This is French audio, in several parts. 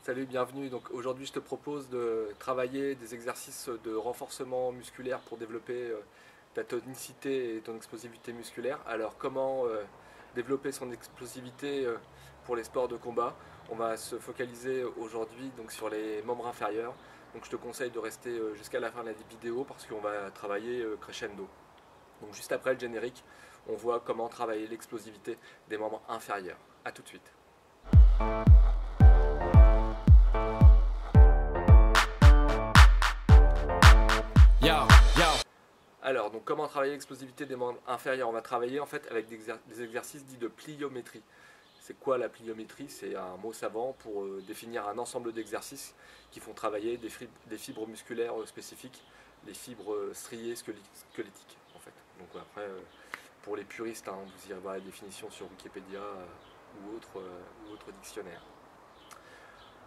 Salut, bienvenue. Donc aujourd'hui, je te propose de travailler des exercices de renforcement musculaire pour développer ta tonicité et ton explosivité musculaire. Alors, comment développer son explosivité pour les sports de combat? On va se focaliser aujourd'hui donc sur les membres inférieurs. Donc, je te conseille de rester jusqu'à la fin de la vidéo parce qu'on va travailler crescendo. Donc, juste après le générique, on voit comment travailler l'explosivité des membres inférieurs. A tout de suite. Alors, donc comment travailler l'explosivité des membres inférieurs? On va travailler en fait avec des exercices dits de pliométrie. C'est quoi la pliométrie? C'est un mot savant pour définir un ensemble d'exercices qui font travailler des fibres musculaires spécifiques, les fibres striées squelettiques en fait. Donc après, pour les puristes, hein, vous irez voir la définition sur Wikipédia ou autre dictionnaire.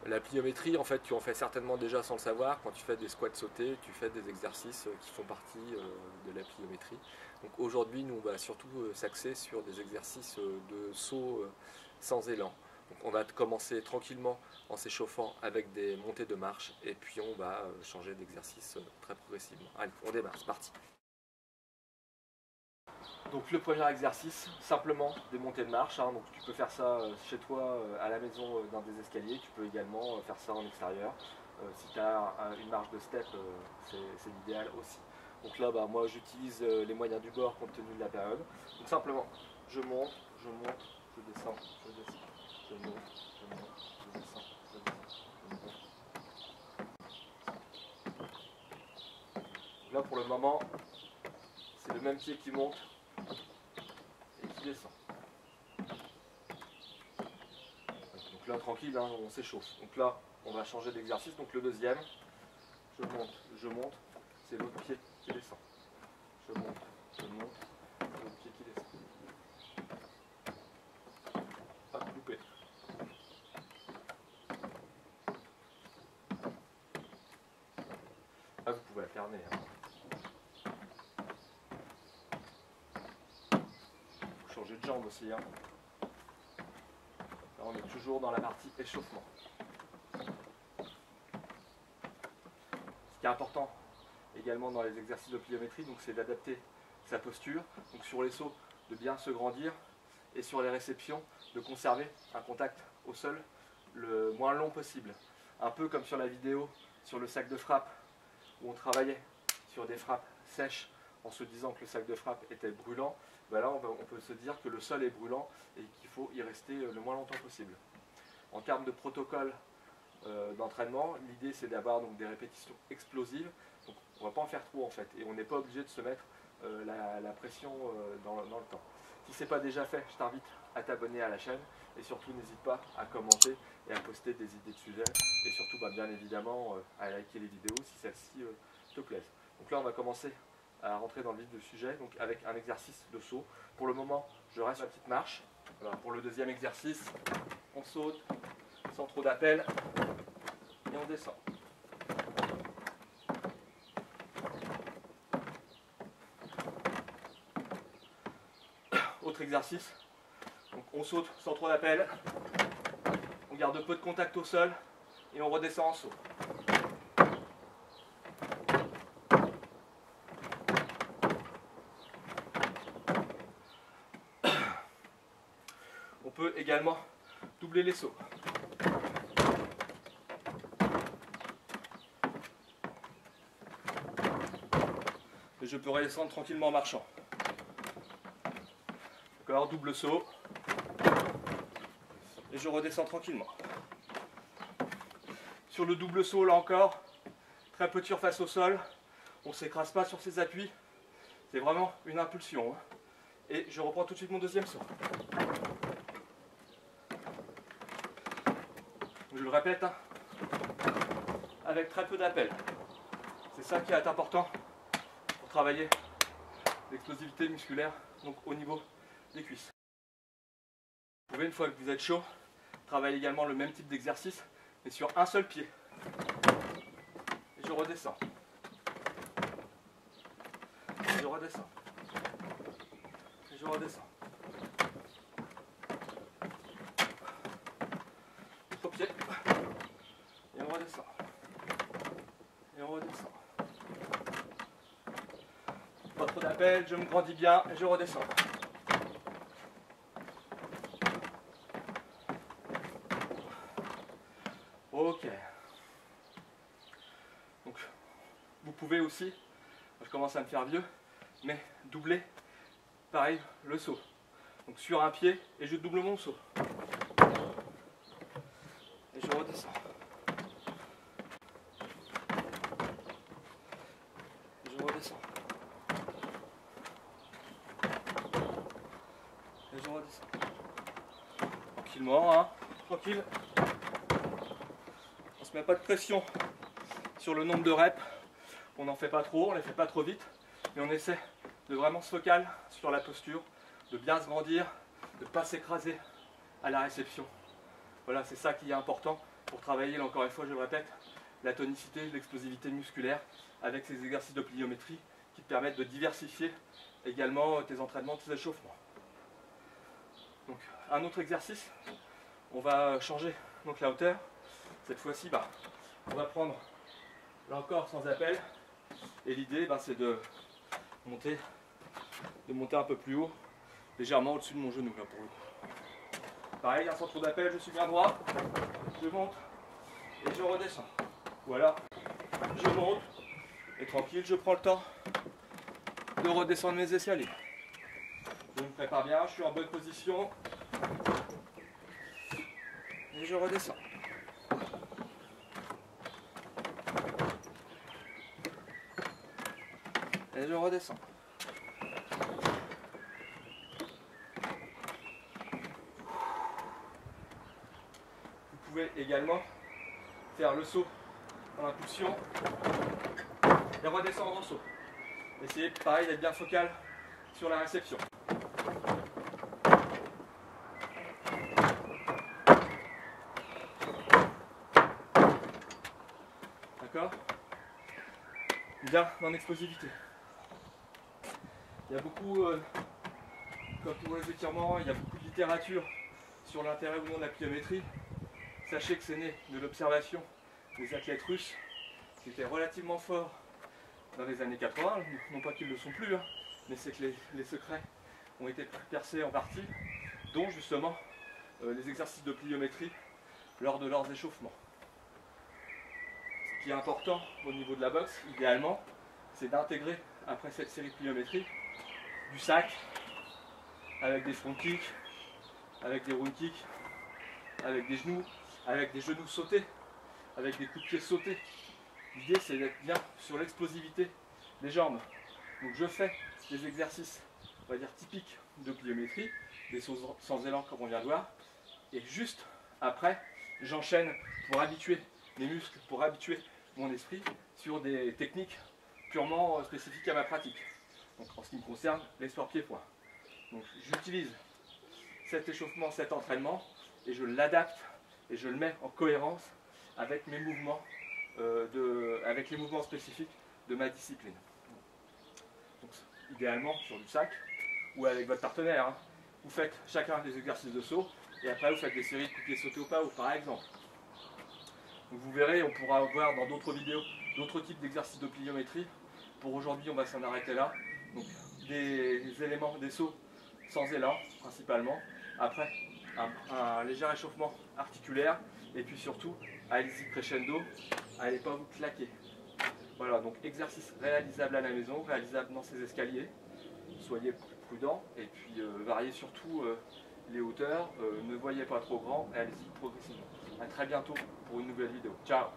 La pliométrie, en fait, tu en fais certainement déjà sans le savoir. Quand tu fais des squats sautés, tu fais des exercices qui font partie de la pliométrie. Donc aujourd'hui, nous, on va surtout s'axer sur des exercices de saut sans élan. Donc on va commencer tranquillement en s'échauffant avec des montées de marche et puis on va changer d'exercice très progressivement. Allez, on démarre, c'est parti. Donc le premier exercice, simplement des montées de marche, hein. Donc tu peux faire ça chez toi à la maison dans des escaliers, tu peux également faire ça en extérieur. Si tu as une marche de step, c'est l'idéal aussi. Donc là, moi j'utilise les moyens du bord compte tenu de la période. Donc simplement, je monte, je descends, je descends, je monte, je descends, je monte. Là pour le moment, c'est le même pied qui monte et qui descend. Donc là tranquille, hein, on s'échauffe. Donc là on va changer d'exercice. Donc le deuxième, je monte, c'est l'autre pied qui descend. Je monte, c'est l'autre pied qui descend. Pas loupé. Là vous pouvez alterner. Hein. Faut changer de jambe aussi. Hein. Là on est toujours dans la partie échauffement. Ce qui est important également dans les exercices de pliométrie, c'est d'adapter sa posture. Donc sur les sauts, de bien se grandir et sur les réceptions, de conserver un contact au sol le moins long possible. Un peu comme sur la vidéo sur le sac de frappe où on travaillait sur des frappes sèches en se disant que le sac de frappe était brûlant. Là on peut se dire que le sol est brûlant et qu'il faut y rester le moins longtemps possible. En termes de protocole d'entraînement, l'idée c'est d'avoir des répétitions explosives. Donc on ne va pas en faire trop en fait et on n'est pas obligé de se mettre la pression dans le temps. Si ce n'est pas déjà fait, je t'invite à t'abonner à la chaîne et surtout n'hésite pas à commenter et à poster des idées de sujets et surtout bien évidemment à liker les vidéos si celles-ci te plaisent. Donc là on va commencer à rentrer dans le vif du sujet donc avec un exercice de saut. Pour le moment je reste sur la petite marche. Alors, pour le deuxième exercice, on saute sans trop d'appel et on descend. Autre exercice, donc on saute sans trop d'appel, on garde peu de contact au sol et on redescend en saut. On peut également doubler les sauts. Et je peux redescendre tranquillement en marchant. D'accord, double saut. Et je redescends tranquillement. Sur le double saut, là encore, très peu de surface au sol. On ne s'écrase pas sur ses appuis. C'est vraiment une impulsion. Et je reprends tout de suite mon deuxième saut. Je le répète, avec très peu d'appel. C'est ça qui est important pour travailler l'explosivité musculaire donc au niveau des cuisses. Vous pouvez, une fois que vous êtes chaud, travailler également le même type d'exercice, mais sur un seul pied. Et je redescends. Et je redescends. Et je redescends. Autre pied. redescend. Et on redescend. Pas trop d'appel, je me grandis bien et je redescends. Ok. Donc, vous pouvez aussi, je commence à me faire vieux, mais doubler, pareil, le saut. Donc sur un pied, et je double mon saut. Et je redescends. Et je redescends. Et je redescends. Tranquillement, hein, tranquille. On se met pas de pression sur le nombre de reps. On n'en fait pas trop, on les fait pas trop vite. Mais on essaie de vraiment se focal sur la posture, de bien se grandir, de ne pas s'écraser à la réception. Voilà, c'est ça qui est important pour travailler, là encore une fois je le répète, la tonicité, l'explosivité musculaire avec ces exercices de pliométrie qui te permettent de diversifier également tes entraînements, tes échauffements. Donc un autre exercice, on va changer donc la hauteur. Cette fois-ci, on va prendre là encore sans appel et l'idée c'est de monter un peu plus haut, légèrement au-dessus de mon genou là pour le coup. Pareil, un centre d'appel, je suis bien droit, je monte et je redescends. Voilà, je monte et tranquille, je prends le temps de redescendre mes escaliers. Je me prépare bien, je suis en bonne position et je redescends. Et je redescends. Vous pouvez également faire le saut en impulsion et redescendre en saut. Essayez pareil d'être bien focal sur la réception. D'accord? Bien dans l'explosivité. Il y a beaucoup, comme pour les étirements, il y a beaucoup de littérature sur l'intérêt ou non de la pliométrie. Sachez que c'est né de l'observation des athlètes russes qui étaient relativement forts dans les années 80, non pas qu'ils ne le sont plus, mais c'est que les secrets ont été percés en partie, dont justement les exercices de pliométrie lors de leurs échauffements. Ce qui est important au niveau de la boxe, idéalement, c'est d'intégrer après cette série de pliométrie du sac avec des front kicks, avec des round kicks, avec des genoux sautés, avec des coups de pied sautés. L'idée c'est d'être bien sur l'explosivité des jambes. Donc je fais des exercices, on va dire typiques de pliométrie, des sauts sans élan comme on vient de voir, et juste après j'enchaîne pour habituer mes muscles, pour habituer mon esprit sur des techniques purement spécifiques à ma pratique. Donc en ce qui me concerne, les sports pieds-poings. Donc j'utilise cet échauffement, cet entraînement, et je l'adapte et je le mets en cohérence avec mes mouvements, avec les mouvements spécifiques de ma discipline. Donc, idéalement sur du sac ou avec votre partenaire, hein. Vous faites chacun des exercices de saut et après vous faites des séries de coups de pied sautés au pas ou par exemple. Donc, vous verrez, on pourra voir dans d'autres vidéos d'autres types d'exercices de pliométrie. Pour aujourd'hui, on va s'en arrêter là. Donc, des éléments, des sauts sans élan principalement. Après, un léger réchauffement articulaire. Et puis surtout, allez-y crescendo, allez pas vous claquer. Voilà, donc exercice réalisable à la maison, réalisable dans ces escaliers. Soyez prudents et puis variez surtout les hauteurs. Ne voyez pas trop grand et allez-y progressivement. A très bientôt pour une nouvelle vidéo. Ciao!